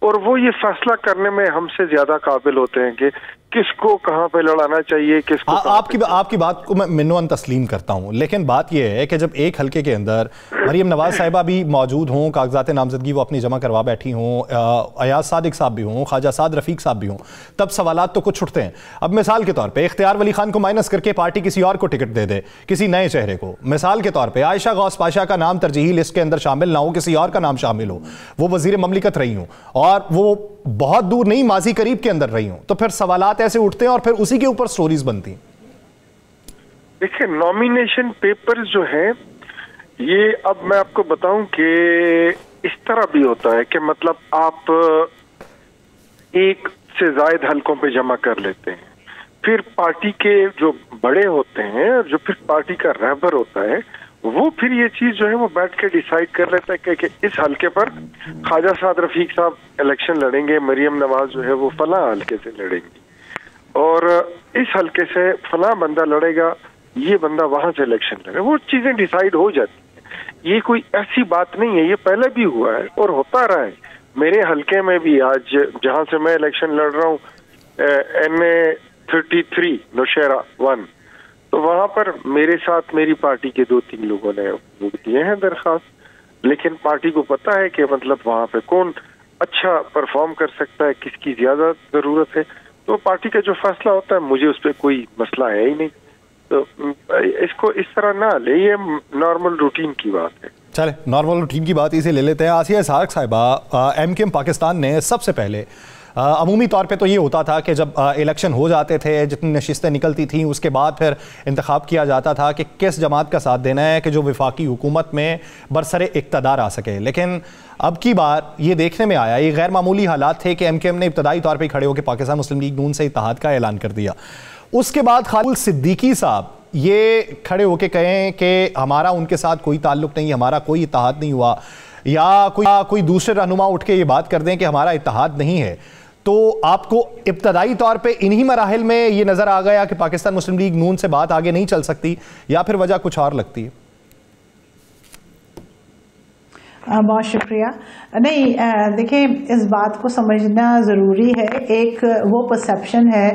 اور وہ یہ فیصلہ کرنے میں ہم سے زیادہ قابل ہوتے ہیں کہ کس کو کہاں پہ لڑانا چاہیے، کس کو آپ کی بات کو میں منوان تسلیم کرتا ہوں، لیکن بات یہ ہے کہ جب ایک حلقے کے اندر مریم نواز صاحبہ بھی موجود ہوں، کاغذات نامزدگی وہ اپنی جمع کروا بیٹھی ہوں، ایاز صادق صاحب بھی ہوں، خواجہ سعد رفیق صاحب بھی ہوں، تب سوالات تو کچھ اٹھتے ہیں۔ اب مثال کے طور پہ اختیار ولی خان کو مائنس کر کے پارٹی کسی اور کو ٹکٹ دے دے، کسی نئے چہرے کو، مثال کے طور پہ عائشہ غوث پاشا کا نام ترجیحی لسٹ کے اندر شامل نہ ہو، کسی اور کا نام شامل ہو، وہ وزیر مملکت رہی ہوں اور وہ بہت دور نہیں ماضی قریب کے اندر رہی ہوں، تو پھر سوالات ایسے اٹھتے ہیں اور پھر اسی کے اوپر سٹوریز بنتی ہیں۔ دیکھیں نامینیشن پیپر جو ہیں یہ اب میں آپ کو بتاؤں کہ اس طرح بھی ہوتا ہے کہ مطلب آپ ایک سے زائد حلقوں پہ جمع کر لیتے ہیں، پھر پارٹی کے جو بڑے ہوتے ہیں جو پھر پارٹی کا رہبر ہوتا ہے وہ پھر یہ چیز جو ہے وہ بیٹھ کے ڈیسائیڈ کر لیتا ہے کہ اس حلقے پر خواجہ سعد رفیق صاحب الیکشن لڑیں گے، مریم نواز جو ہے وہ فلاں حلقے سے لڑیں گی، اور اس حلقے سے فلاں بندہ لڑے گا، یہ بندہ وہاں سے الیکشن لڑے، وہ چیزیں ڈیسائیڈ ہو جاتی ہیں۔ یہ کوئی ایسی بات نہیں ہے، یہ پہلے بھی ہوا ہے اور ہوتا رہا ہے۔ میرے حلقے میں بھی آج جہاں سے میں الیکشن لڑ رہا ہوں NA33 نوشہرہ 1، تو وہاں پر میرے ساتھ میری پارٹی کے 2-3 لوگوں نے وہ دیے ہیں درخواست، لیکن پارٹی کو پتا ہے کہ مطلب وہاں پہ کون اچھا پرفارم کر سکتا ہے، کس کی زیادہ ضرورت ہے، تو پارٹی کا جو فیصلہ ہوتا ہے مجھے اس پہ کوئی مسئلہ ہے ہی نہیں، تو اس کو اس طرح نہ لے، یہ نارمل روٹین کی بات ہے۔ چلے نارمل روٹین کی بات اسے لے لیتے ہیں۔ آسیہ اسحاق صاحبہ، MKM پاکستان نے سب سے پہلے عمومی طور پہ تو یہ ہوتا تھا کہ جب الیکشن ہو جاتے تھے، جتنی نشستیں نکلتی تھیں، اس کے بعد پھر انتخاب کیا جاتا تھا کہ کس جماعت کا ساتھ دینا ہے کہ جو وفاقی حکومت میں برسر اقتدار آ سکے، لیکن اب کی بار یہ دیکھنے میں آیا، یہ غیر معمولی حالات تھے کہ MKM نے ابتدائی طور پہ کھڑے ہو کے پاکستان مسلم لیگ نون سے اتحاد کا اعلان کر دیا۔ اس کے بعد خالد صدیقی صاحب یہ کھڑے ہو کے کہیں کہ ہمارا ان کے ساتھ کوئی تعلق نہیں، ہمارا کوئی اتحاد نہیں ہوا، یا کوئی دوسرے رہنما اٹھ کے یہ بات کر دیں کہ ہمارا اتحاد نہیں ہے، تو آپ کو ابتدائی طور پہ انہی مراحل میں یہ نظر آ گیا کہ پاکستان مسلم لیگ نون سے بات آگے نہیں چل سکتی، یا پھر وجہ کچھ اور لگتی ہے؟ بہت شکریہ۔ نہیں، دیکھیں اس بات کو سمجھنا ضروری ہے، ایک وہ پرسیپشن ہے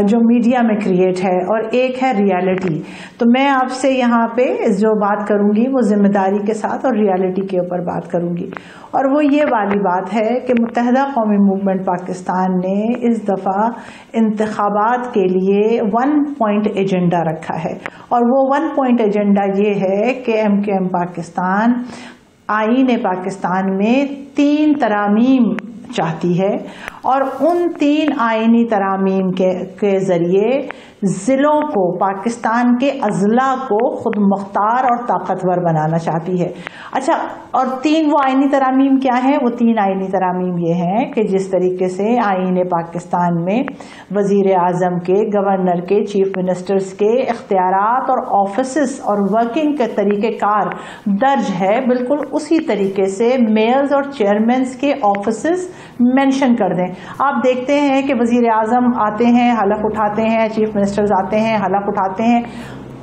جو میڈیا میں کریٹ ہے اور ایک ہے ریالٹی۔ تو میں آپ سے یہاں پہ جو بات کروں گی وہ ذمہ داری کے ساتھ اور ریالٹی کے اوپر بات کروں گی، اور وہ یہ والی بات ہے کہ متحدہ قومی موومنٹ پاکستان نے اس دفعہ انتخابات کے لیے 1 پوائنٹ ایجنڈا رکھا ہے، اور وہ 1 پوائنٹ ایجنڈا یہ ہے کہ MKM پاکستان آئین پاکستان میں 3 ترامیم چاہتی ہے، اور ان 3 آئینی ترامیم کے ذریعے ضلعوں کو، پاکستان کے اضلاع کو خود مختار اور طاقتور بنانا چاہتی ہے۔ اچھا، اور 3 وہ آئینی ترامیم کیا ہیں؟ وہ 3 آئینی ترامیم یہ ہیں کہ جس طریقے سے آئین پاکستان میں وزیر اعظم کے، گورنر کے، چیف منسٹرز کے اختیارات اور آفیسز اور ورکنگ کے طریقہ کار درج ہے، بالکل اسی طریقے سے میئرز اور چیئرمینز کے آفیسز مینشن کر دیں۔ آپ دیکھتے ہیں کہ وزیر اعظم آتے ہیں، حلف اٹھاتے ہیں، چیف منسٹرز آتے ہیں، حلف اٹھاتے ہیں،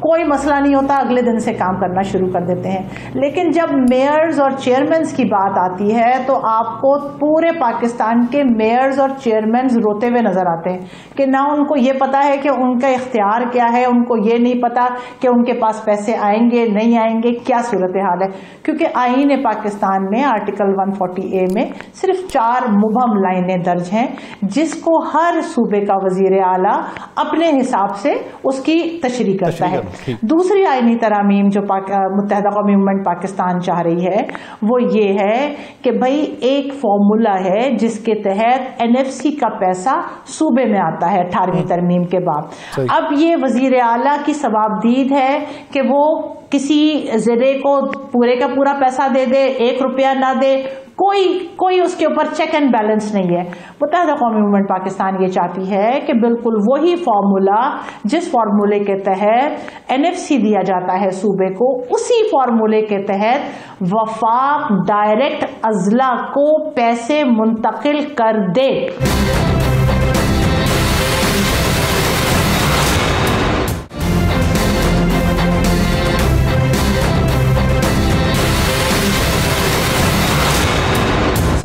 کوئی مسئلہ نہیں ہوتا، اگلے دن سے کام کرنا شروع کر دیتے ہیں۔ لیکن جب میئرز اور چیئرمینز کی بات آتی ہے تو آپ کو پورے پاکستان کے میئرز اور چیئرمینز روتے ہوئے نظر آتے ہیں کہ نہ ان کو یہ پتا ہے کہ ان کا اختیار کیا ہے، ان کو یہ نہیں پتا کہ ان کے پاس پیسے آئیں گے نہیں آئیں گے، کیا صورتحال ہے، کیونکہ آئین پاکستان میں آرٹیکل 140A میں صرف 4 مبہم لائنیں درج ہیں، جس کو ہر صوبے کا وزیر اعلیٰ اپنے حساب سے اس کی تشریح کرتا ہے۔ دوسری آئینی ترامیم جو متحدہ قومی موومنٹ پاکستان چاہ رہی ہے وہ یہ ہے کہ بھائی ایک فارمولا ہے جس کے تحت NFC کا پیسہ صوبے میں آتا ہے 18ویں ترمیم کے بعد۔ اب یہ وزیر اعلیٰ کی ثوابدید ہے کہ وہ کسی ضلع کو پورے کا پورا پیسہ دے دے، 1 روپیہ نہ دے، کوئی اس کے اوپر چیک اینڈ بیلنس نہیں ہے۔ متحدہ قومی موومنٹ پاکستان یہ چاہتی ہے کہ بالکل وہی فارمولا، جس فارمولے کے تحت NFC دیا جاتا ہے صوبے کو، اسی فارمولے کے تحت وفاق ڈائریکٹ اضلاع کو پیسے منتقل کر دے۔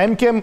MKM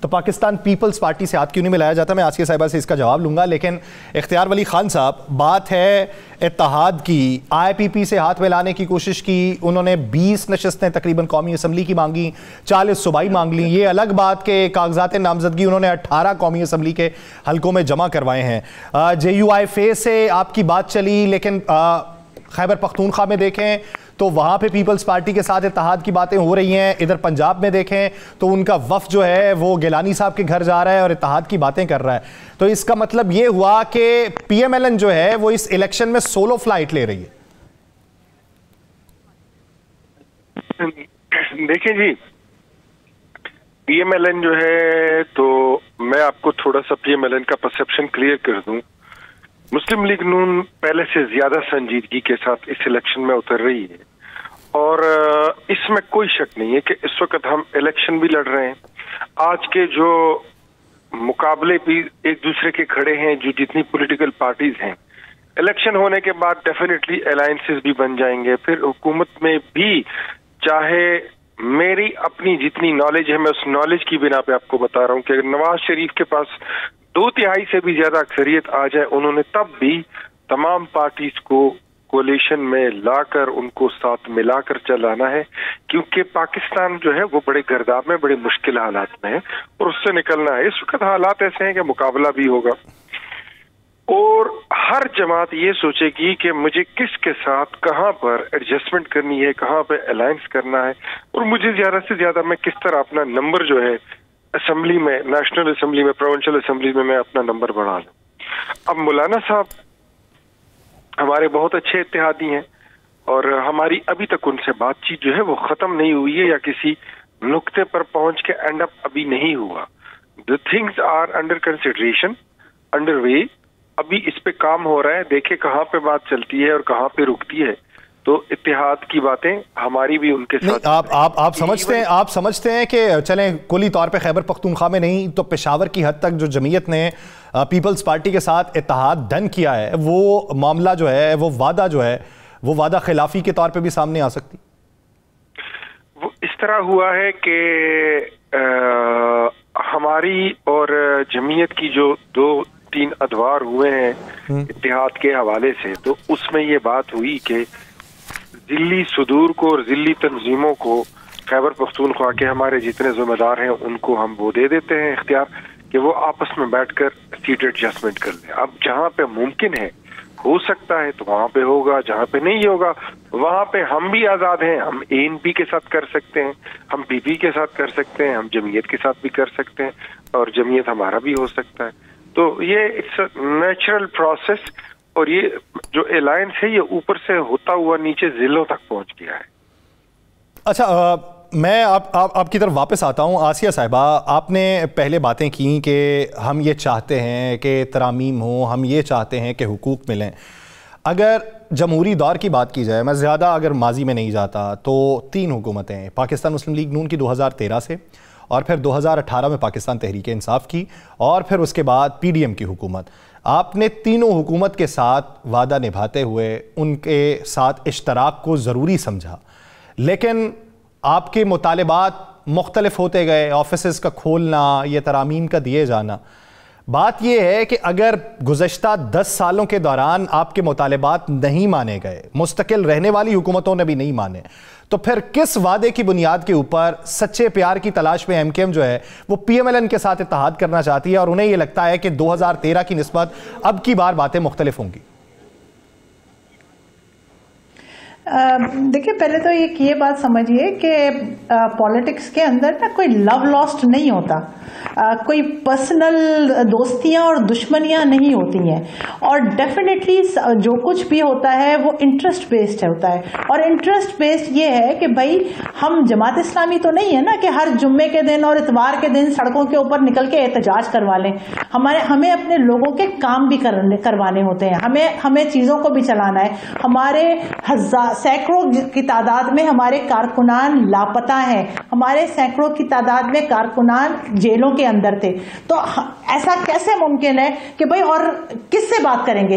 تو پاکستان پیپلز پارٹی سے ہاتھ کیوں نہیں ملایا جاتا؟ میں آسیہ صاحبہ سے اس کا جواب لوں گا، لیکن اختیار ولی خان صاحب، بات ہے اتحاد کی، آئی پی پی سے ہاتھ ملانے کی کوشش کی، انہوں نے 20 نشستیں تقریباً قومی اسمبلی کی مانگی، 40 صوبائی مانگ لیں، یہ الگ بات کہ کاغذات نامزدگی انہوں نے 18 قومی اسمبلی کے حلقوں میں جمع کروائے ہیں۔ JUIF سے آپ کی بات چلی، لیکن خیبر پختونخوا میں دیکھیں تو وہاں پہ پیپلز پارٹی کے ساتھ اتحاد کی باتیں ہو رہی ہیں، ادھر پنجاب میں دیکھیں تو ان کا وفد جو ہے وہ گیلانی صاحب کے گھر جا رہا ہے اور اتحاد کی باتیں کر رہا ہے۔ تو اس کا مطلب یہ ہوا کہ PMLN جو ہے وہ اس الیکشن میں سولو فلائٹ لے رہی ہے۔ دیکھیں جی، PMLN جو ہے، تو میں آپ کو تھوڑا سا PMLN کا پرسپشن کلیئر کر دوں۔ مسلم لیگ نون پہلے سے زیادہ سنجیدگی کے ساتھ اس الیکشن میں اتر رہی ہے، اور اس میں کوئی شک نہیں ہے کہ اس وقت ہم الیکشن بھی لڑ رہے ہیں۔ آج کے جو مقابلے بھی ایک دوسرے کے کھڑے ہیں، جو جتنی پولیٹیکل پارٹیز ہیں، الیکشن ہونے کے بعد ڈیفینیٹلی الائنسز بھی بن جائیں گے۔ پھر حکومت میں بھی، چاہے میری اپنی جتنی نالج ہے، میں اس نالج کی بنا پہ آپ کو بتا رہا ہوں کہ نواز شریف کے پاس 2/3 سے بھی زیادہ اکثریت آ جائے، انہوں نے تب بھی تمام پارٹیز کو کولیشن میں لا کر ان کو ساتھ ملا کر چلانا ہے، کیونکہ پاکستان جو ہے وہ بڑے گرداب میں، بڑے مشکل حالات میں ہے اور اس سے نکلنا ہے۔ اس وقت حالات ایسے ہیں کہ مقابلہ بھی ہوگا، اور ہر جماعت یہ سوچے گی کہ مجھے کس کے ساتھ کہاں پر ایڈجسٹمنٹ کرنی ہے، کہاں پہ الائنس کرنا ہے، اور مجھے زیادہ سے زیادہ میں کس طرح اپنا نمبر جو ہے اسمبلی میں، نیشنل اسمبلی میں، پروونشل اسمبلی میں اپنا نمبر بڑھا لوں۔ اب مولانا صاحب ہمارے بہت اچھے اتحادی ہیں، اور ہماری ابھی تک ان سے بات چیت جو ہے وہ ختم نہیں ہوئی ہے، یا کسی نقطے پر پہنچ کے اینڈ اپ ابھی نہیں ہوا۔ The things are under consideration, under way۔ ابھی اس پہ کام ہو رہا ہے، دیکھیں کہاں پہ بات چلتی ہے اور کہاں پہ رکتی ہے۔ تو اتحاد کی باتیں ہماری بھی ان کے ساتھ۔ آپ سمجھتے ہیں کہ چلیں کلی طور پہ خیبر پختونخوا میں نہیں تو پشاور کی حد تک جو جمعیت نے پیپلز پارٹی کے ساتھ اتحاد ڈن کیا ہے، وہ معاملہ جو ہے، وہ وعدہ جو ہے، وہ وعدہ خلافی کے طور پہ بھی سامنے آ سکتی؟ وہ اس طرح ہوا ہے کہ ہماری اور جمعیت کی جو 2-3 ادوار ہوئے ہیں اتحاد کے حوالے سے، تو اس میں یہ بات ہوئی کہ ذلی صدور کو اور ذلی تنظیموں کو، خیبر پختونخوا کے ہمارے جتنے ذمہ دار ہیں ان کو ہم وہ دے دیتے ہیں اختیار کہ وہ آپس میں بیٹھ کر سیٹ ایڈجسٹمنٹ کر لیں۔ اب جہاں پہ ممکن ہے، ہو سکتا ہے، تو وہاں پہ ہوگا، جہاں پہ نہیں ہوگا وہاں پہ ہم بھی آزاد ہیں، ہم ANP کے ساتھ کر سکتے ہیں، ہم PP کے ساتھ کر سکتے ہیں، ہم جمعیت کے ساتھ بھی کر سکتے ہیں، اور جمعیت ہمارا بھی ہو سکتا ہے۔ تو یہ اٹس اے نیچرل پروسیس، اور یہ جو الائنس ہے یہ اوپر سے ہوتا ہوا نیچے ضلعوں تک پہنچ گیا ہے۔ اچھا، میں آپ کی طرف واپس آتا ہوں۔ آسیہ صاحبہ، آپ نے پہلے باتیں کی کہ ہم یہ چاہتے ہیں کہ ترامیم ہوں، ہم یہ چاہتے ہیں کہ حقوق ملیں۔ اگر جمہوری دور کی بات کی جائے، میں زیادہ اگر ماضی میں نہیں جاتا، تو 3 حکومتیں، پاکستان مسلم لیگ نون کی 2013 سے، اور پھر 2018 میں پاکستان تحریک انصاف کی، اور پھر اس کے بعد PDM کی حکومت۔ آپ نے تینوں حکومت کے ساتھ وعدہ نبھاتے ہوئے ان کے ساتھ اشتراک کو ضروری سمجھا، لیکن آپ کے مطالبات مختلف ہوتے گئے، آفیسز کا کھولنا، یہ ترامیم کا دیے جانا۔ بات یہ ہے کہ اگر گزشتہ 10 سالوں کے دوران آپ کے مطالبات نہیں مانے گئے، مستقل رہنے والی حکومتوں نے بھی نہیں مانے، تو پھر کس وعدے کی بنیاد کے اوپر سچے پیار کی تلاش میں MKM جو ہے وہ PMLN کے ساتھ اتحاد کرنا چاہتی ہے، اور انہیں یہ لگتا ہے کہ 2013 کی نسبت اب کی بار باتیں مختلف ہوں گی؟ دیکھیں، پہلے تو یہ بات سمجھیے کہ پالیٹکس کے اندر نا کوئی لو لاسٹ نہیں ہوتا، کوئی پرسنل دوستیاں اور دشمنیاں نہیں ہوتی ہیں، اور ڈیفینیٹلی جو کچھ بھی ہوتا ہے وہ انٹرسٹ بیسڈ ہوتا ہے، اور انٹرسٹ بیسڈ یہ ہے کہ بھائی ہم جماعت اسلامی تو نہیں ہے نا کہ ہر جمعے کے دن اور اتوار کے دن سڑکوں کے اوپر نکل کے احتجاج کروا لیں۔ ہمیں اپنے لوگوں کے کام بھی کروانے ہوتے ہیں، ہمیں چیزوں کو بھی چلانا ہے۔ ہمارے سینکڑوں کی تعداد میں ہمارے کارکنان لاپتہ ہیں، ہمارے سینکڑوں کی تعداد میں کارکنان جیلوں کے اندر تھے۔ تو ایسا کیسے ممکن ہے کہ بھئی اور کس سے بات کریں گے؟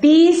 30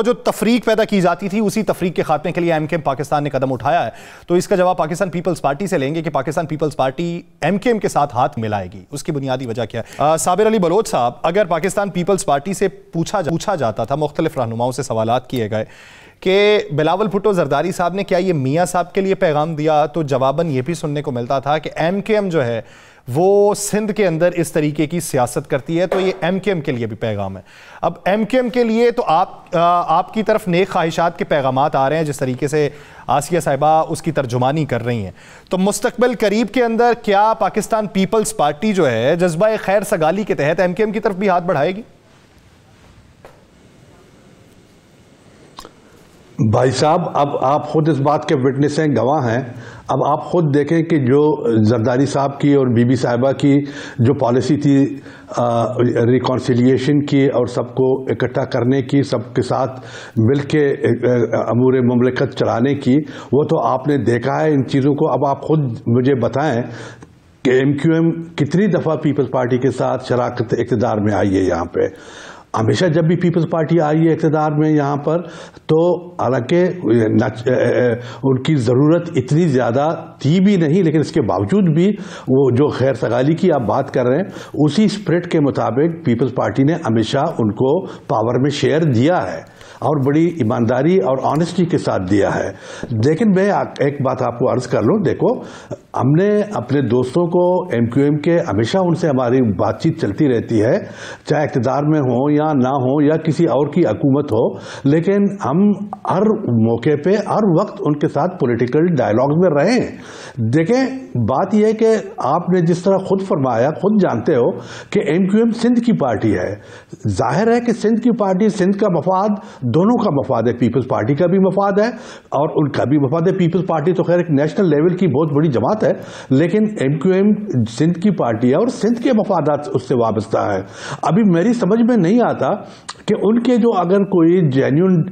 وہ جو تفریق پیدا کی جاتی تھی اسی تفریق کے خاتمے کے لیے ایم کے ایم پاکستان نے قدم اٹھایا ہے. تو اس کا جواب پاکستان پیپلز پارٹی سے لیں گے کہ پاکستان پیپلز پارٹی ایم کے ایم کے ساتھ ہاتھ ملائے گی. اس کی بنیادی وجہ کیا ہے؟ صابر علی بلوچ صاحب، اگر پاکستان پیپلز پارٹی سے پوچھا جاتا تھا، مختلف رہنماؤں سے سوالات کیے گئے کہ بلاول بھٹو زرداری صاحب نے کیا یہ میاں صاحب کے لیے پیغام دیا، تو جواباً یہ بھی سننے کو ملتا تھا کہ ایم کے ایم جو ہے وہ سندھ کے اندر اس طریقے کی سیاست کرتی ہے، تو یہ ایم کے ایم کے لیے بھی پیغام ہے. اب ایم کے ایم کے لیے تو آپ کی طرف نیک خواہشات کے پیغامات آ رہے ہیں، جس طریقے سے آسیہ صاحبہ اس کی ترجمانی کر رہی ہیں. تو مستقبل قریب کے اندر کیا پاکستان پیپلز پارٹی جو ہے جذبہ خیر سگالی کے تحت ایم کے ایم کی طرف بھی ہاتھ بڑھائے گی؟ بھائی صاحب، اب آپ خود اس بات کے وٹنس ہیں، گواہ ہیں. اب آپ خود دیکھیں کہ جو زرداری صاحب کی اور بی بی صاحبہ کی جو پالیسی تھی ریکانسیلیشن کی اور سب کو اکٹھا کرنے کی، سب کے ساتھ مل کے امور مملکت چلانے کی، وہ تو آپ نے دیکھا ہے ان چیزوں کو. اب آپ خود مجھے بتائیں کہ ایم کیو ایم کتنی دفعہ پیپلز پارٹی کے ساتھ شراکت اقتدار میں آئی ہے. یہاں پہ ہمیشہ جب بھی پیپلز پارٹی آئی ہے اقتدار میں یہاں پر، تو حالانکہ ان کی ضرورت اتنی زیادہ تھی بھی نہیں، لیکن اس کے باوجود بھی وہ جو خیر سگالی کی آپ بات کر رہے ہیں، اسی اسپرٹ کے مطابق پیپلز پارٹی نے ہمیشہ ان کو پاور میں شیئر دیا ہے اور بڑی ایمانداری اور آنیسٹی کے ساتھ دیا ہے. لیکن میں ایک بات آپ کو عرض کر لوں، دیکھو ہم نے اپنے دوستوں کو ایم کیو ایم کے ہمیشہ ان سے ہماری بات چیت چلتی رہتی ہے، چاہے اقتدار میں ہوں یا نہ ہوں یا کسی اور کی حکومت ہو، لیکن ہم ہر موقع پہ ہر وقت ان کے ساتھ پولیٹیکل ڈائلاگ میں رہے ہیں. دیکھیں بات یہ ہے کہ آپ نے جس طرح خود فرمایا، خود جانتے ہو کہ ایم کیو ایم سندھ کی پارٹی ہے. ظاہر ہے کہ سندھ کی پارٹی، سندھ کا مفاد دونوں کا مفاد ہے، پیپلز پارٹی کا بھی مفاد ہے اور ان کا بھی مفاد ہے. پیپلز پارٹی تو خیر ایک نیشنل لیول کی بہت بڑی جماعت ہے، لیکن ایم کیو ایم سندھ کی پارٹی ہے اور سندھ کے مفادات اس سے وابستہ ہے. ابھی میری سمجھ میں نہیں آتا کہ ان کے جو اگر کوئی جینیون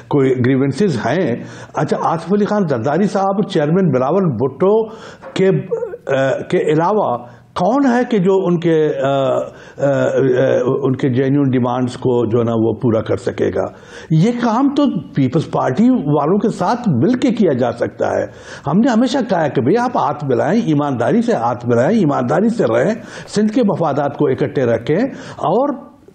کوئی گریونسز ہیں. اچھا، آصف علی خان زرداری صاحب چیئرمین بلاول بھٹو کے علاوہ کون ہے کہ جو ان کے جینیون ڈیمانڈز کو جو ہے نا وہ پورا کر سکے گا؟ یہ کام تو پیپلز پارٹی والوں کے ساتھ مل کے کیا جا سکتا ہے. ہم نے ہمیشہ کہا ہے کہ بھئی آپ ہاتھ ملائیں، ایمانداری سے ہاتھ ملائیں، ایمانداری سے رہیں، سندھ کے مفادات کو اکٹھے رکھیں اور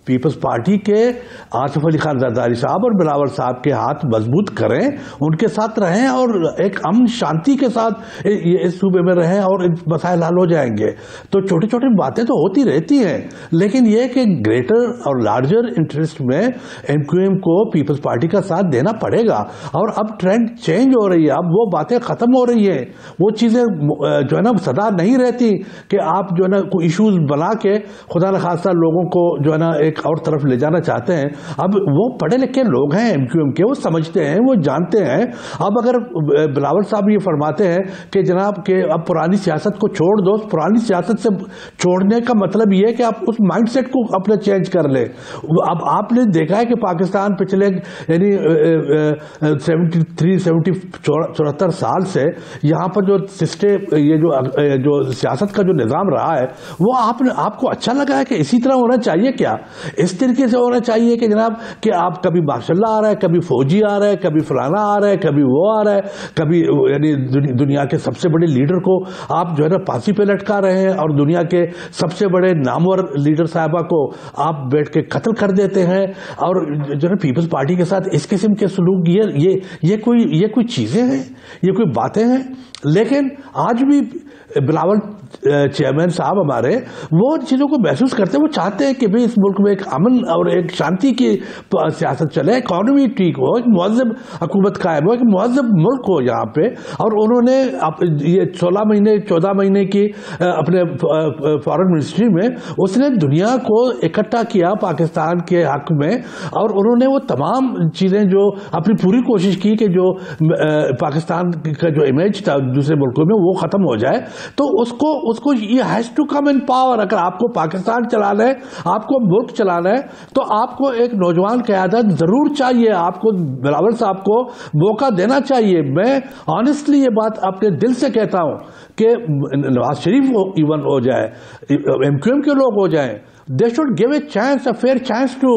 پیپلز پارٹی کے آصف علی خان زرداری صاحب اور بلاول صاحب کے ہاتھ مضبوط کریں، ان کے ساتھ رہیں اور ایک امن شانتی کے ساتھ اس صوبے میں رہیں اور مسائل حل ہو جائیں گے. تو چھوٹی چھوٹی باتیں تو ہوتی رہتی ہیں، لیکن یہ کہ گریٹر اور لارجر انٹرسٹ میں ایم کیو ایم کو پیپلز پارٹی کا ساتھ دینا پڑے گا. اور اب ٹرینڈ چینج ہو رہی ہے، اب وہ باتیں ختم ہو رہی ہیں، وہ چیزیں جو ہے نا سدا نہیں رہتی کہ آپ جو ہے نا کوئی ایشوز بنا کے خدا نخواستہ لوگوں کو جو ہے نا ایک اور طرف لے جانا چاہتے ہیں. اب وہ پڑھے لکھے لوگ ہیں ایم کیو ایم کے، وہ سمجھتے ہیں، وہ جانتے ہیں. اب اگر بلاول صاحب یہ فرماتے ہیں کہ جناب کہ اب پرانی سیاست کو چھوڑ دو، پرانی سیاست سے چھوڑنے کا مطلب یہ ہے کہ آپ اس مائنڈ سیٹ کو اپنے چینج کر لیں. اب آپ نے دیکھا ہے کہ پاکستان پچھلے یعنی 74 سال سے یہاں پر جو سسٹم، یہ جو سیاست کا جو نظام رہا ہے، وہ آپ کو اچھا لگا ہے کہ اسی طرح ہونا چاہیے کیا؟ اس طریقے سے ہونا چاہیے کہ جناب کہ آپ کبھی ماشاء اللہ آ رہا ہے، کبھی فوجی آ رہا ہے، کبھی فلانا آ رہا ہے، کبھی وہ آ رہا ہے، کبھی یعنی دنیا کے سب سے بڑے لیڈر کو آپ جو ہے نا پھانسی پہ لٹکا رہے ہیں اور دنیا کے سب سے بڑے نامور لیڈر صاحبہ کو آپ بیٹھ کے قتل کر دیتے ہیں. اور جو ہے پیپلز پارٹی کے ساتھ اس قسم کے سلوک، یہ کوئی چیزیں ہیں، یہ کوئی باتیں ہیں. لیکن آج بھی بلاول چیئرمین صاحب ہمارے وہ چیزوں کو محسوس کرتے ہیں، وہ چاہتے ہیں کہ بھی اس ملک میں ایک امن اور ایک شانتی کی سیاست چلے، اکانومی ٹھیک ہو، ایک مہذب حکومت قائم ہو، ایک مہذب ملک ہو یہاں پہ. اور انہوں نے یہ 14 مہینے کی اپنے فارن منسٹری میں اس نے دنیا کو اکٹھا کیا پاکستان کے حق میں، اور انہوں نے وہ تمام چیزیں جو اپنی پوری کوشش کی کہ جو پاکستان کا جو امیج تھا دوسرے ملکوں میں وہ ختم ہو جائے. تو اس کو یہ has to come in power. اگر آپ کو پاکستان چلانا ہے، آپ کو ملک چلانا ہے، تو آپ کو ایک نوجوان قیادت ضرور چاہیے. آپ کو بلاول صاحب کو موقع دینا چاہیے. میں آنیسٹلی یہ بات اپنے دل سے کہتا ہوں کہ نواز شریف ایون ہو جائے، ایم کیو ایم کے لوگ ہو جائیں، they should give a chance, a fair chance to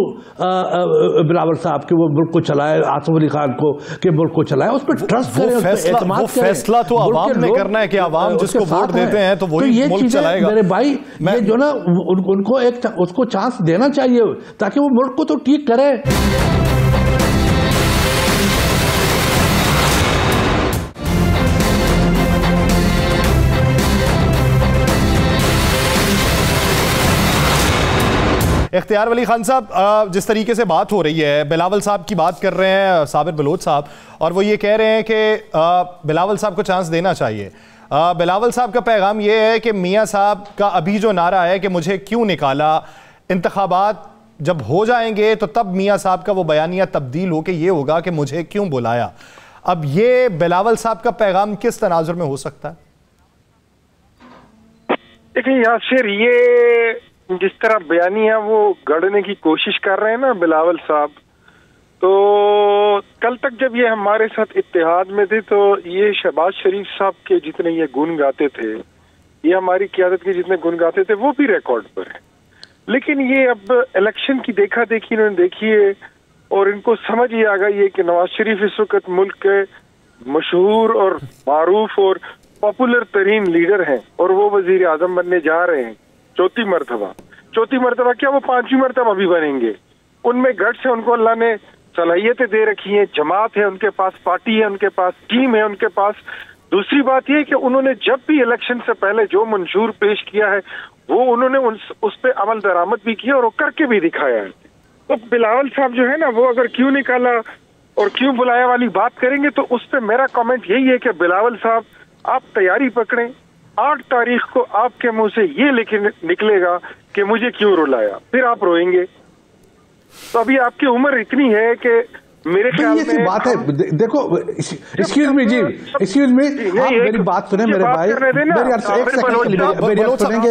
Bilawal صاحب کہ وہ ملک کو چلائے، آصف علی خان کو کہ ملک کو چلائے، اس پہ ٹرسٹ کریں، اس پہ اعتماد کریں۔ فیصلہ تو عوام نے کرنا ہے کہ عوام جس کو ووٹ دیتے ہیں تو وہی ملک چلائے گا۔ میرے بھائی یہ جو نا ان کو ایک اس کو چانس دینا چاہیے تاکہ وہ ملک کو تو ٹھیک کرے۔ اختیار ولی خان صاحب، جس طریقے سے بات ہو رہی ہے، بلاول صاحب کی بات کر رہے ہیں صابر بلوچ صاحب، اور وہ یہ کہہ رہے ہیں کہ بلاول صاحب کو چانس دینا چاہیے۔ بلاول صاحب کا پیغام یہ ہے کہ میاں صاحب کا ابھی جو نعرہ ہے کہ مجھے کیوں نکالا، انتخابات جب ہو جائیں گے تو تب میاں صاحب کا وہ بیانیہ تبدیل ہو کے یہ ہوگا کہ مجھے کیوں بلایا۔ اب یہ بلاول صاحب کا پیغام کس تناظر میں ہو سکتا ہے؟ دیکھیں یاسر، یہ جس طرح بیانیہ وہ گڑنے کی کوشش کر رہے ہیں نا بلاول صاحب، تو کل تک جب یہ ہمارے ساتھ اتحاد میں تھے تو یہ شہباز شریف صاحب کے جتنے یہ گن گاتے تھے، یہ ہماری قیادت کے جتنے گن گاتے تھے، وہ بھی ریکارڈ پر ہے۔ لیکن یہ اب الیکشن کی دیکھا دیکھی انہوں نے دیکھی ہے اور ان کو سمجھ ہی آ گئی ہے کہ نواز شریف اس وقت ملک کے مشہور اور معروف اور پاپولر ترین لیڈر ہیں، اور وہ وزیر اعظم بننے جا رہے ہیں چوتھی مرتبہ کیا وہ 5ویں مرتبہ بھی بنیں گے۔ ان میں گٹس ہے، ان کو اللہ نے صلاحیتیں دے رکھی ہیں، جماعت ہے ان کے پاس، پارٹی ہے ان کے پاس، ٹیم ہے ان کے پاس۔ دوسری بات یہ کہ انہوں نے جب بھی الیکشن سے پہلے جو منشور پیش کیا ہے وہ انہوں نے اس پہ عمل درآمد بھی کیا اور وہ کر کے بھی دکھایا ہے۔ تو بلاول صاحب جو ہے نا، وہ اگر کیوں نکالا اور کیوں بلایا والی بات کریں گے تو اس پہ میرا کامنٹ یہی ہے کہ بلاول صاحب آپ تیاری پکڑیں، 8 تاریخ کو آپ کے منہ سے یہ نکلے گا کہ مجھے کیوں رلایا، پھر آپ روئیں گے۔ تو ابھی آپ کی عمر اتنی ہے کہ میرے خیال میں یہ بات ہے۔ دیکھو ایکسکیوز می جی، ایکسکیوز می، آپ میری بات سنیں میرے بھائی، میری ایک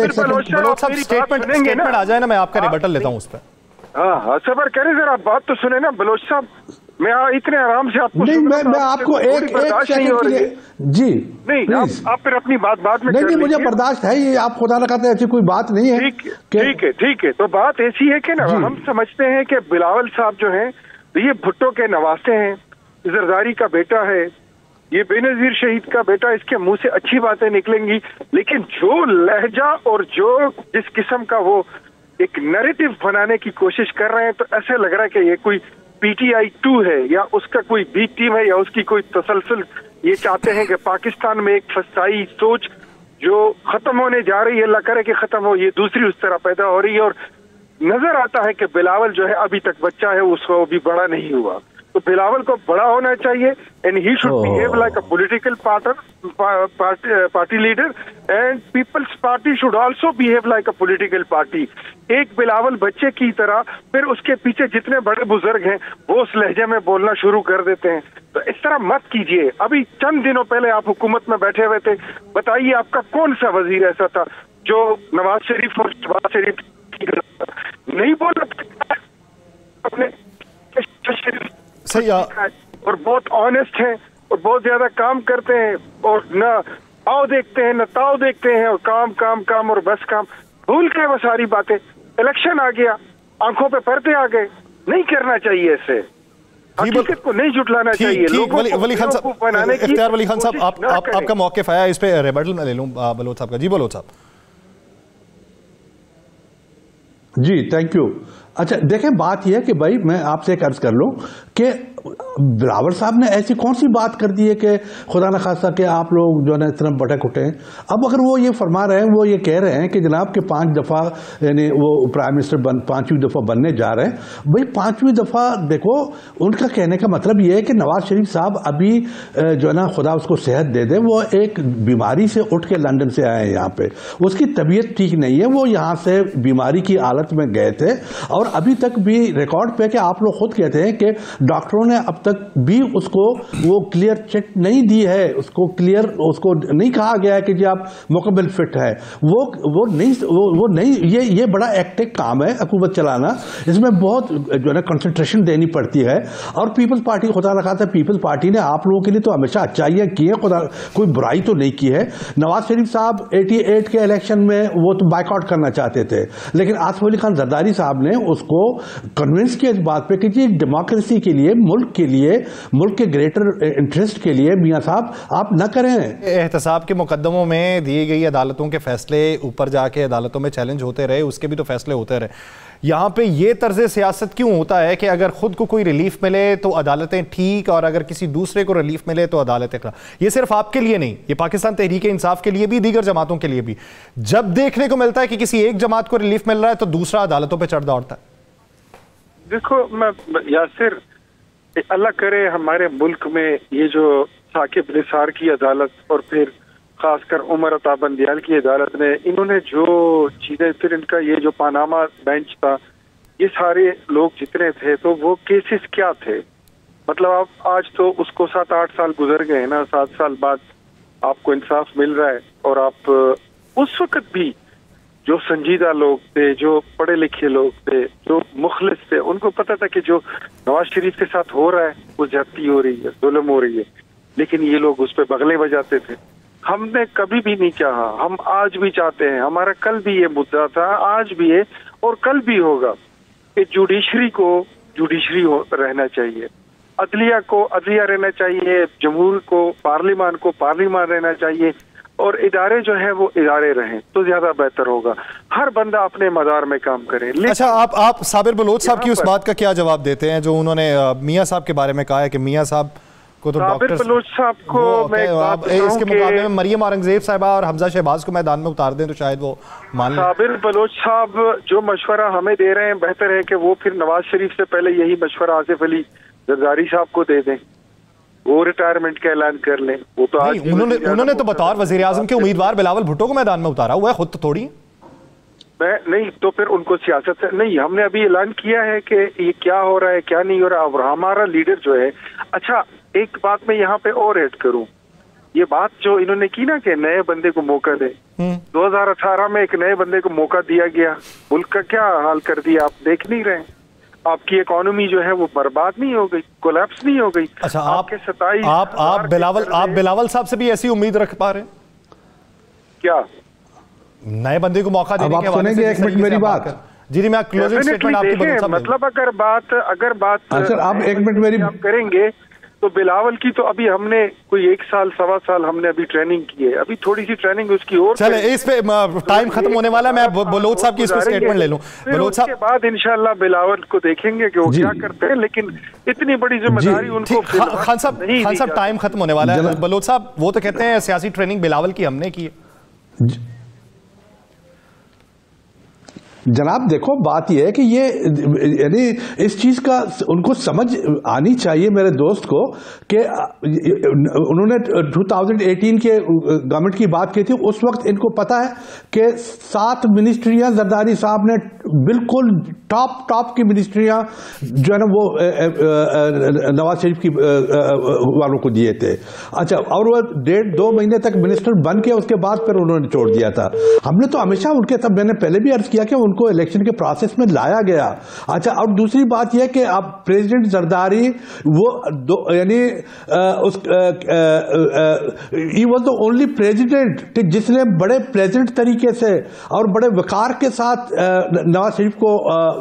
سیکنڈ سٹیٹمنٹ آ جائے نا، میں آپ کا ریبٹل لیتا ہوں اس پہ۔ ہاں صبر کریں ذرا، بات تو سنیں نا بلوچ صاحب، میں اتنے آرام سے آپ کو نہیں، میں آپ کو ایک سیکنڈ کے لیے جی نہیں، آپ پھر اپنی بات میں نہیں، مجھے برداشت ہے، یہ آپ خدا نہ کرتے ایسی کوئی بات نہیں ہے۔ ٹھیک ہے، تو بات ایسی ہے کہ نا ہم سمجھتے ہیں کہ بلاول صاحب جو ہیں یہ بھٹو کے نواسے ہیں، زرداری کا بیٹا ہے، یہ بے نظیر شہید کا بیٹا، اس کے منہ سے اچھی باتیں نکلیں گی، لیکن جو لہجہ اور جو جس قسم کا وہ ایک نیریٹو بنانے کی کوشش کر رہے ہیں، تو ایسے لگ رہا ہے کہ یہ کوئی PTI 2 ہے یا اس کا کوئی بی ٹیم ہے یا اس کی کوئی تسلسل۔ یہ چاہتے ہیں کہ پاکستان میں ایک فسطائی سوچ جو ختم ہونے جا رہی ہے، اللہ کرے کہ ختم ہو، یہ دوسری اس طرح پیدا ہو رہی ہے، اور نظر آتا ہے کہ بلاول جو ہے ابھی تک بچہ ہے، اس کو ابھی بڑا نہیں ہوا۔ تو بلاول کو بڑا ہونا چاہیے، and he should behave like a political party leader, and Peoples Party should also behave like a political party. ایک بلاول بچے کی طرح، پھر اس کے پیچھے جتنے بڑے بزرگ ہیں وہ اس لہجے میں بولنا شروع کر دیتے ہیں، تو اس طرح مت کیجیے۔ ابھی چند دنوں پہلے آپ حکومت میں بیٹھے ہوئے تھے، بتائیے آپ کا کون سا وزیر ایسا تھا جو نواز شریف اور شہباز شریف نہیں بول اپنے اور بہت آنےسٹ ہیں اور بہت زیادہ کام کرتے ہیں، اور نہ آؤ دیکھتے ہیں نہ تاؤ دیکھتے ہیں، اور کام کام کام اور بس کام، بھول کے وہ ساری باتیں۔ الیکشن آ گیا، آنکھوں پہ پردے آ گئے، نہیں کرنا چاہیے ایسے، حقیقت کو نہیں جھٹلانا چاہیے۔ اختیار ولی خان صاحب، آپ کا موقف آیا، اس پہ ریبٹل میں لے لوں بلوچ صاحب کا۔ جی بلوچ صاحب۔ جی تھینک یو۔ اچھا دیکھیں، بات یہ ہے کہ بھائی میں آپ سے ایک عرض کر لوں کہ بلاول صاحب نے ایسی کون سی بات کر دی ہے کہ خدا نہ خواستہ کہ آپ لوگ جو ہے نا اس طرح بٹک اٹھے ہیں۔ اب اگر وہ یہ فرما رہے ہیں، وہ یہ کہہ رہے ہیں کہ جناب کہ 5 دفعہ یعنی وہ پرائم منسٹر 5ویں دفعہ بننے جا رہے ہیں، بھائی 5ویں دفعہ دیکھو، ان کا کہنے کا مطلب یہ ہے کہ نواز شریف صاحب ابھی جو ہے نا خدا اس کو صحت دے دے، وہ ایک بیماری سے اٹھ کے لندن سے آئے ہیں یہاں پہ، اس کی طبیعت ٹھیک نہیں ہے، وہ یہاں سے بیماری کی حالت میں گئے تھے، اور ابھی تک بھی ریکارڈ پہ کہ آپ لوگ خود کہتے ہیں کہ ڈاکٹروں نے اب تک بھی اس کو وہ کلیئر چیک نہیں دی ہے, اس کو کلیئر اس کو نہیں کہا گیا ہے کہ جی آپ مکمل فٹ ہے. وہ نہیں یہ بڑا ایکٹک کام ہے حکومت چلانا, اس میں بہت جو ہے نا کنسنٹریشن دینی پڑتی ہے. اور پیپلز پارٹی, خدا نہ خواستہ پیپلز پارٹی نے آپ لوگوں کے لیے تو ہمیشہ اچھائیاں کی ہیں, خدا کوئی برائی تو نہیں کی ہے. نواز شریف صاحب 88 کے الیکشن میں وہ تو بائیک آؤٹ کرنا چاہتے تھے, لیکن آصف علی خان زرداری صاحب نے اس کو کنونس کیا اس بات پہ کہ جی ڈیموکریسی کے لیے, ملک کے گریٹر انٹرسٹ کے لیے میاں صاحب آپ نہ کریں. احتساب کے مقدموں میں دی گئی عدالتوں کے فیصلے اوپر جا کے عدالتوں میں چیلنج ہوتے رہے, اس کے بھی تو فیصلے ہوتے رہے. یہاں پہ یہ طرز سیاست کیوں ہوتا ہے کہ اگر خود کو کوئی ریلیف ملے تو عدالتیں ٹھیک, اور اگر کسی دوسرے کو ریلیف ملے تو عدالتیں خراب؟ یہ صرف آپ کے لیے نہیں, یہ پاکستان تحریک انصاف کے لیے بھی, دیگر جماعتوں کے لیے بھی. جب دیکھنے کو ملتا ہے کہ کسی ایک جماعت کو ریلیف مل رہا ہے تو دوسرا عدالتوں پہ چڑھ دوڑتا ہے. دیکھو یاسر, اللہ کرے ہمارے ملک میں یہ جو ثاقب نثار کی عدالت اور پھر خاص کر عمر عطا بندیال کی عدالت نے, انہوں نے جو چیزیں, پھر ان کا یہ جو پاناما بینچ تھا, یہ سارے لوگ جتنے تھے تو وہ کیسز کیا تھے, مطلب آپ آج تو اس کو 7-8 سال گزر گئے نا, 7 سال بعد آپ کو انصاف مل رہا ہے. اور آپ اس وقت بھی جو سنجیدہ لوگ تھے, جو پڑھے لکھے لوگ تھے, جو مخلص تھے, ان کو پتا تھا کہ جو نواز شریف کے ساتھ ہو رہا ہے وہ زیادتی ہو رہی ہے, ظلم ہو رہی ہے, لیکن یہ لوگ اس پہ بغلے بجاتے تھے. ہم نے کبھی بھی نہیں چاہا, ہم آج بھی چاہتے ہیں, ہمارا کل بھی یہ مدعا تھا, آج بھی ہے اور کل بھی ہوگا کہ جوڈیشری کو جوڈیشری رہنا چاہیے, عدلیہ کو عدلیہ رہنا چاہیے, جمہور کو, پارلیمان کو پارلیمان رہنا چاہیے, اور ادارے جو ہیں وہ ادارے رہیں تو زیادہ بہتر ہوگا. ہر بندہ اپنے مدار میں کام کرے. اچھا, آپ صابر بلوچ صاحب کی اس بات کا کیا جواب دیتے ہیں جو انہوں نے میاں صاحب کے بارے میں کہا ہے کہ میاں صاحب کو تو صابر بلوچ صاحب کو میں اس کے مقابلے میں مریم اورنگزیب صاحبہ اور حمزہ شہباز کو میدان میں اتار دیں تو شاید وہ مان لیں. صابر بلوچ صاحب جو مشورہ ہمیں دے رہے ہیں, بہتر ہے کہ وہ پھر نواز شریف سے پہلے یہی مشورہ آصف علی زرداری صاحب کو دے دیں, وہ ریٹائرمنٹ کا اعلان کر لیں. وہ تو انہوں نے تو بطور وزیر اعظم کے امیدوار بلاول بھٹو کو میدان میں اتارا ہوا ہے, خود تو تھوڑی نہیں, تو پھر ان کو سیاست سے نہیں, ہم نے ابھی اعلان کیا ہے کہ یہ کیا ہو رہا ہے کیا نہیں ہو رہا, اور ہمارا لیڈر جو ہے. اچھا, ایک بات میں یہاں پہ اور ایڈ کروں, یہ بات جو انہوں نے کی نا کہ نئے بندے کو موقع دے, 2018 میں ایک نئے بندے کو موقع دیا گیا, ملک کا کیا حال کر دیا آپ دیکھ نہیں رہے. آپ کی اکانومی جو ہے وہ برباد نہیں ہو گئی, کولیپس نہیں ہو گئی. اچھا, آپ بلاول صاحب سے بھی ایسی امید رکھ پا رہے ہیں کیا نئے بندے کو موقع دینے کے حوالے سے؟ ایک منٹ میری بات. جی میں کلوزنگ سٹیٹمنٹ آپ کی بلوچ صاحب مطلب اگر بات آپ ایک منٹ میری کریں گے تو بلاول کی تو ابھی ہم نے کوئی 1 سال 1.25 سال ہم نے ابھی ٹریننگ کی ہے, ابھی تھوڑی سی ٹریننگ اس کی اور چلے. اس پہ ٹائم ختم ہونے والا ہے, میں بلوچ صاحب کی اس پہ سٹیٹمنٹ لے لوں. بلوچ صاحب کے بعد انشاءاللہ بلاول کو دیکھیں گے کہ وہ کیا کرتے ہیں, لیکن اتنی بڑی ذمہ داری ان کو. خان صاحب ٹائم ختم ہونے والا ہے. بلوچ صاحب وہ تو کہتے ہیں سیاسی ٹریننگ بلاول کی ہم نے کی ہے. جناب دیکھو, بات یہ ہے کہ یہ یعنی اس چیز کا ان کو سمجھ آنی چاہیے میرے دوست کو کہ انہوں نے 2018 کے گورنمنٹ کی بات کی تھی, اس وقت ان کو پتا ہے کہ 7 منسٹریاں زرداری صاحب نے بالکل ٹاپ کی منسٹریاں جو ہے نا وہ نواز شریف کی والوں کو دیے تھے. اچھا, اور وہ 1.5-2 مہینے تک منسٹر بن کے اس کے بعد پھر انہوں نے چھوڑ دیا تھا. ہم نے تو ہمیشہ ان کے ساتھ, میں نے پہلے بھی عرض کیا کہ ان کو الیکشن کے پروسیس میں لایا گیا. اچھا, اور دوسری بات یہ کہ اب پریزیڈنٹ زرداری وہ یعنی he was the only president جس نے بڑے پلیزنٹ طریقے سے اور بڑے وقار کے ساتھ نواز شریف کو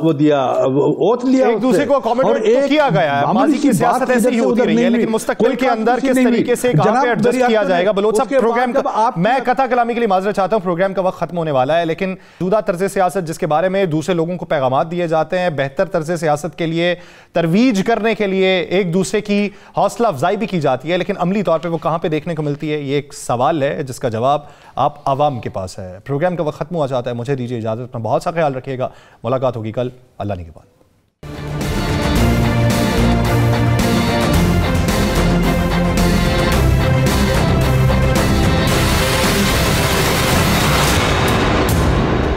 وہ دیا, اوتھ لیا, ایک دوسرے کو اکوموڈیٹ کیا گیا ہے. ماضی کی سیاست ایسی ہی ہوتی رہی ہے, لیکن مستقبل کے اندر کس طریقے سے کہاں پہ ایڈجسٹ کیا جائے گا. بلوچ صاحب پروگرام کا, میں قطع کلامی کے لیے معذرت چاہتا ہوں, پروگرام کا وقت ختم ہونے والا ہے, لیکن موجودہ طرز سیاست جس کے بارے میں دوسرے لوگوں کو پیغامات دیے جاتے ہیں, بہتر طرز سیاست کے لیے ترویج کرنے کے لیے ایک دوسرے کی حوصلہ افزائی بھی کی جاتی ہے, لیکن عملی طور پہ وہ کہاں پہ دیکھنے کو ملتی ہے, یہ ایک سوال ہے جس کا جواب آپ عوام کے پاس ہے. پروگرام کا وقت ختم ہوا چاہتا ہے, مجھے دیجیے اجازت, اپنا بہت سا خیال رکھیے گا. ملاقات ہوگی کل, اللہ نگہبان.